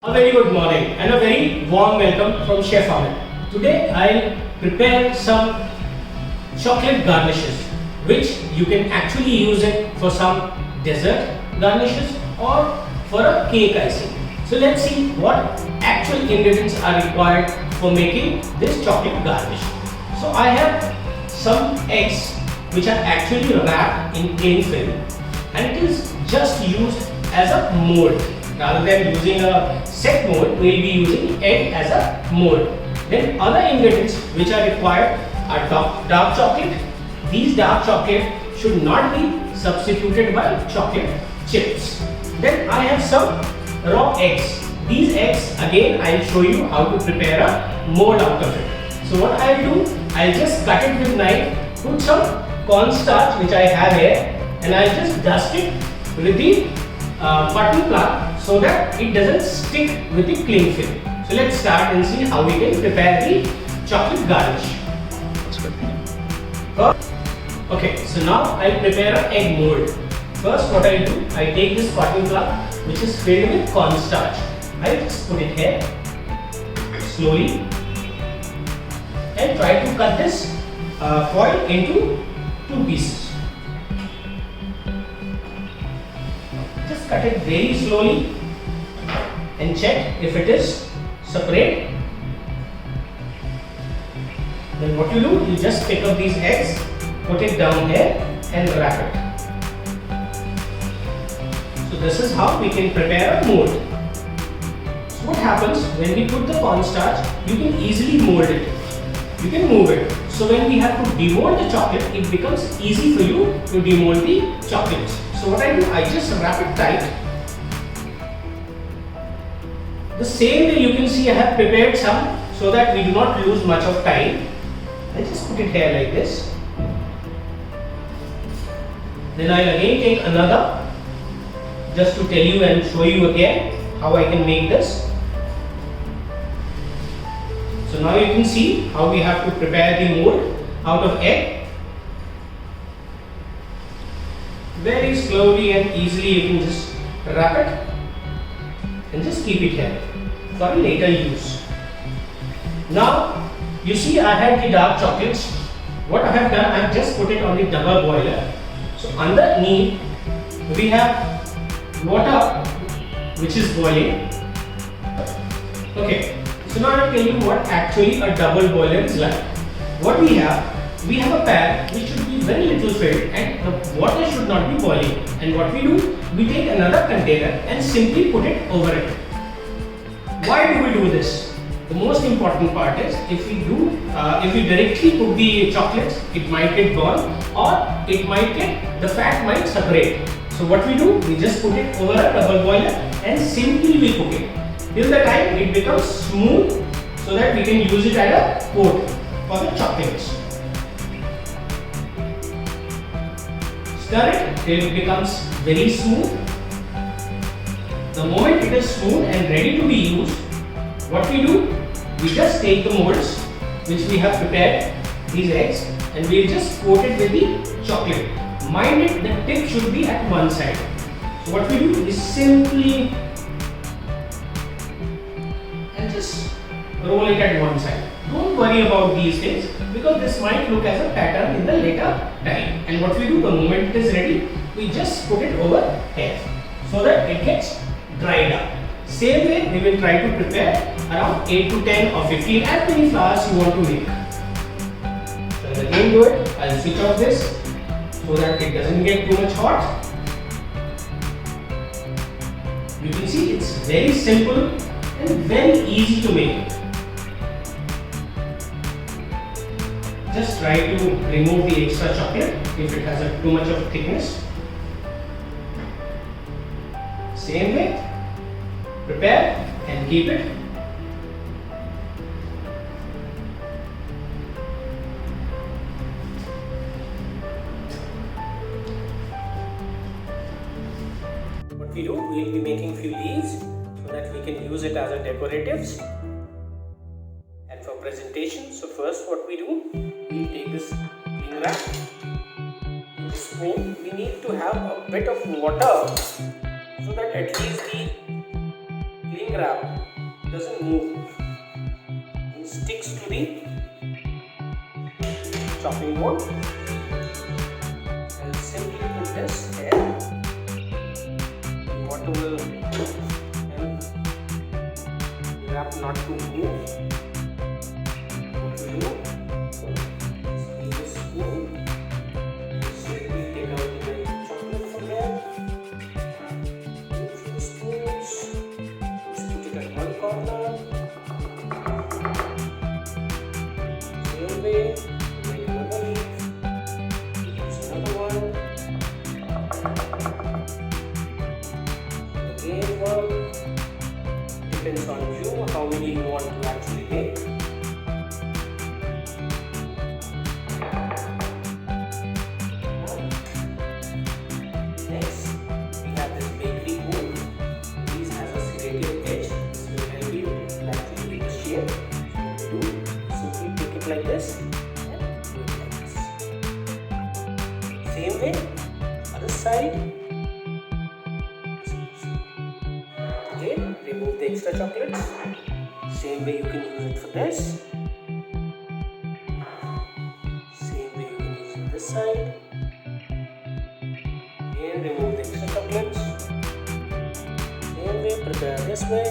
A very good morning and a very warm welcome from Chef Amit. Today I'll prepare some chocolate garnishes which you can actually use it for some dessert garnishes or for a cake icing. So let's see what actual ingredients are required for making this chocolate garnish. So I have some eggs which are actually wrapped in cling film and it is just used as a mold. Rather than using a set mold, we will be using egg as a mold. Then other ingredients which are required are dark chocolate. These dark chocolate should not be substituted by chocolate chips. Then I have some raw eggs. These eggs again I will show you how to prepare a mold out of it. So what I will do, I will just cut it with knife, put some cornstarch which I have here and I will just dust it with the button plug so that it doesn't stick with the cling film. So let's start and see how we can prepare the chocolate garnish. Okay, so now I'll prepare an egg mold. First what I'll do, I take this cotton plug which is filled with cornstarch. I'll just put it here slowly and try to cut this foil into two pieces. Just cut it very slowly and check if it is separate. Then what you do, you just pick up these eggs, put it down here and wrap it. So this is how we can prepare a mold. So what happens when we put the cornstarch, you can easily mold it. You can move it. So when we have to demold the chocolate, it becomes easy for you to demold the chocolates. So what I do, I just wrap it tight. The same way you can see I have prepared some so that we do not lose much of time. I just put it here like this. Then I will again take another just to tell you and show you again how I can make this. So now you can see how we have to prepare the mold out of egg. Very slowly and easily you can just wrap it and just keep it here for a later use. Now you see I had the dark chocolates. What I have done, I have just put it on the double boiler. So underneath we have water which is boiling. Okay, so now I will tell you what actually a double boiler is like. What we have a pan which should be very little filled and the water should not be boiling. And what we do, we take another container and simply put it over it. Why do we do this? The most important part is if we directly put the chocolates, it might get burned or the fat might separate. So what we do, we just put it over a double boiler and simply we cook it till the time it becomes smooth so that we can use it as a coat for the chocolates. Stir it till it becomes very smooth. The moment it is smooth and ready to be used, what we do, we just take the molds which we have prepared, these eggs, and we will just coat it with the chocolate. Mind it, the tip should be at one side. So what we do is simply and just roll it at one side. Don't worry about these things because this might look as a pattern in the later time. And what we do, the moment it is ready, we just put it over here so that it gets dried up. Same way we will try to prepare around 8 to 10 or 15 as many flowers you want to make. So I'll again do it. I'll switch off this so that it doesn't get too much hot. You can see it's very simple and very easy to make. Just try to remove the extra chocolate if it has too much of thickness. Same way, prepare and keep it. What we do, we will be making few leaves so that we can use it as a decoratives and for presentation. So first what we do, we take this cling wrap, spoon. We need to have a bit of water so that at least the cling grab doesn't move, it sticks to the chopping board. I'll simply put this here. Water will help the wrap not to move. What to do? Use a spoon and simply take out the chocolate from there. Use the spoons. Stick it at one corner. Same way, make another leaf. Use another one. Again one. Depends on you how many you want to actually make. Next, we have this bakery bowl. This has a serrated edge. This will help you to actually make a shape. So what you do, simply take it like this and do it like this. Same way, other side. Again, remove the extra chocolates. Same way you can use it for this. Same way you can use it this side. Again, remove the extra chocolates. Same way, prepare this way.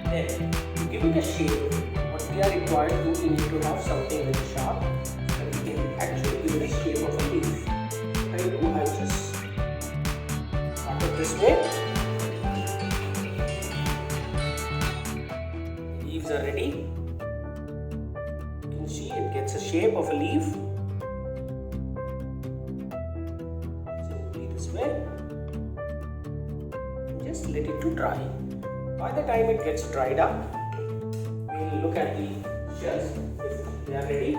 Then, to give it a shape, what we are required to do, we need to have something very sharp that we can actually give it a shape of a leaf. What I do, I just cut it this way. Leaves are ready. You can see it gets a shape of a leaf. Simply this way. And just let it to dry. By the time it gets dried up, we'll look at the shells if they are ready.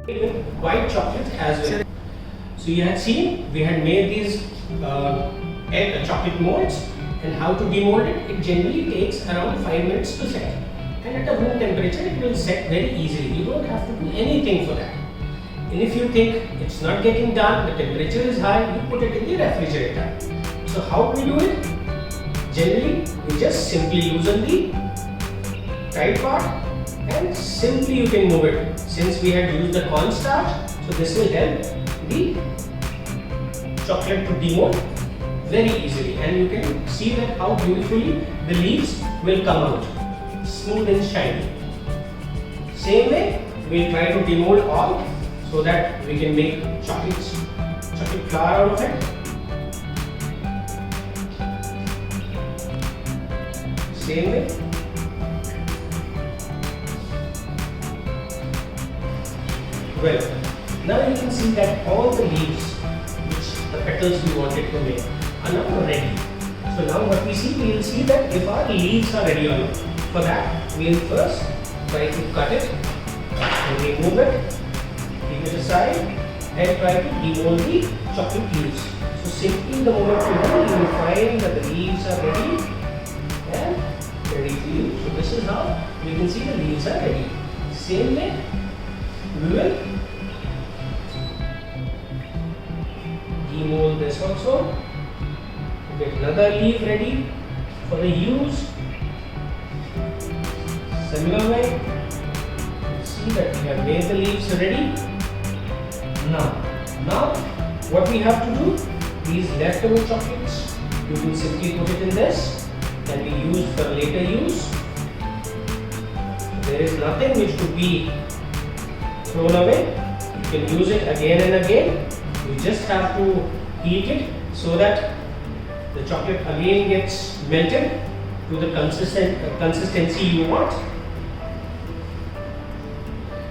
Even white chocolate as well. So you had seen we had made these egg chocolate molds, and how to demold it. It generally takes around 5 minutes to set, and at a room temperature it will set very easily. You don't have to do anything for that. And if you think it's not getting done, the temperature is high, you put it in the refrigerator. So how do we do it? Generally, we just simply loosen the tight part and simply you can move it. Since we had used the cornstarch, so this will help the chocolate to demold very easily, and you can see that how beautifully the leaves will come out, smooth and shiny. Same way, we'll try to demold all so that we can make chocolate flour out of it. Same way. Well, now you can see that all the leaves, which the petals we wanted to make, are now ready. So now what we see, we will see that if our leaves are ready or not. For that, we will first try to cut it and remove it, keep it aside, and try to demold the chocolate leaves. So simply the moment you do, you will find that the leaves are ready and ready to use. So this is how we can see the leaves are ready. Same way, we will demold this also. Get another leaf ready for the use. Similar way, see that we have made the leaves ready. Now what we have to do, these leftover chocolates, you can simply put it in this and be used for later use. There is nothing which could be thrown away. You can use it again and again. You just have to heat it so that the chocolate again gets melted to the consistency you want.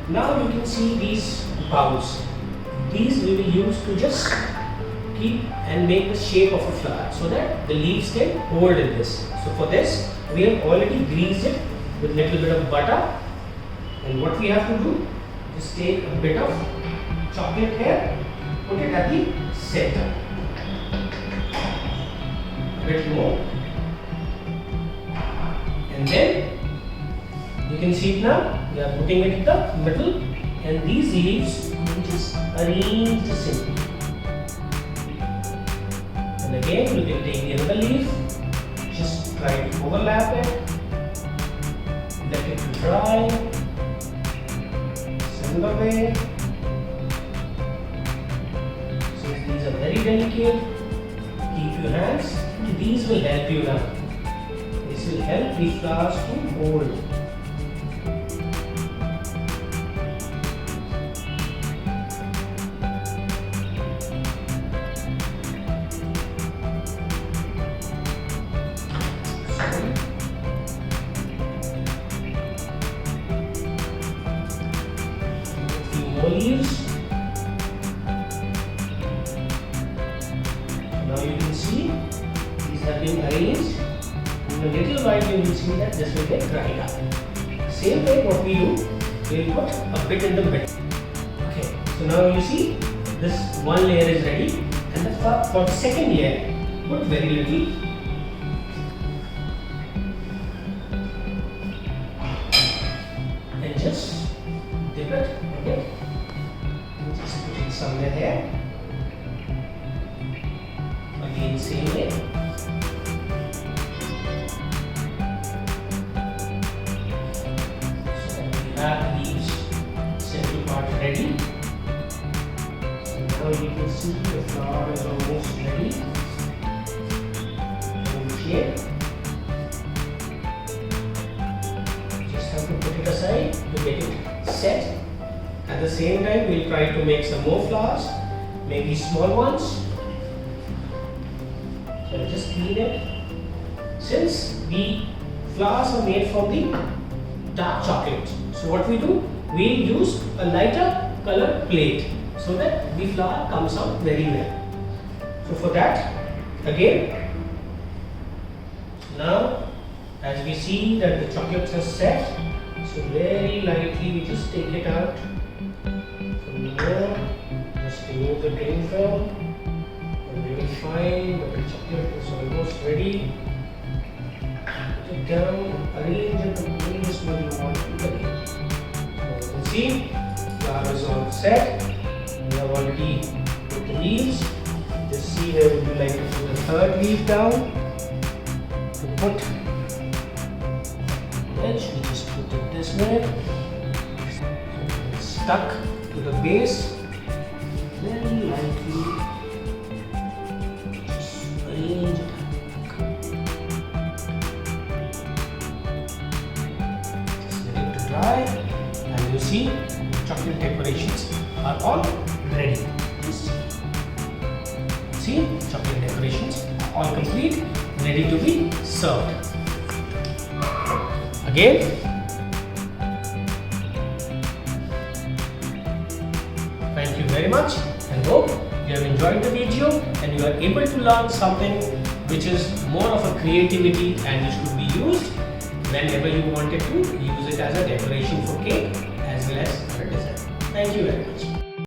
Now you can see these bowls. These we will use to just keep and make the shape of a flower so that the leaves can hold in this. So for this, we have already greased it with little bit of butter. And what we have to do is take a bit of chocolate here, put it at the center. A bit more. And then you can see it now. We are putting it in the middle, and these leaves we just arrange the simply. And again you can take the other leaf, just try to overlap it, let it dry, similar way. Since these are very delicate, keep your hands, these will help you now. This will help the flowers to hold. Leaves. Now you can see these have been arranged. In a little while you will see that this will get dried up. Same way what we do, we will put a bit in the middle. Okay, so now you see this one layer is ready, and for the second layer put very little. And just dip it. Okay. Just put it somewhere here. Again, same way. So we have these central part ready. So now you can see the flower is almost ready. And here, just have to put it aside to get it set. At the same time, we'll try to make some more flowers, maybe small ones. So I'll just clean it. Since the flowers are made from the dark chocolate, so what we do, we'll use a lighter color plate so that the flower comes out very well. So for that, again, now as we see that the chocolates are set, so very lightly we just take it out. Here, just remove the drain film, and we will find that the chocolate is almost ready. Put it down, arrange it in the place where you want to arrange. Now you can see, flower is all set. We have already put the leaves. Just see where would you like to put the third leaf down. To put edge, we just put it this way. So it's stuck to the base, very lightly, just arrange it. Just let it to dry, and you see chocolate decorations are all ready. Just see, chocolate decorations are all complete, ready to be served. Again, thank you very much, and hope you have enjoyed the video and you are able to learn something which is more of a creativity, and it should be used whenever you wanted to use it as a decoration for cake as well as for a dessert. Thank you very much.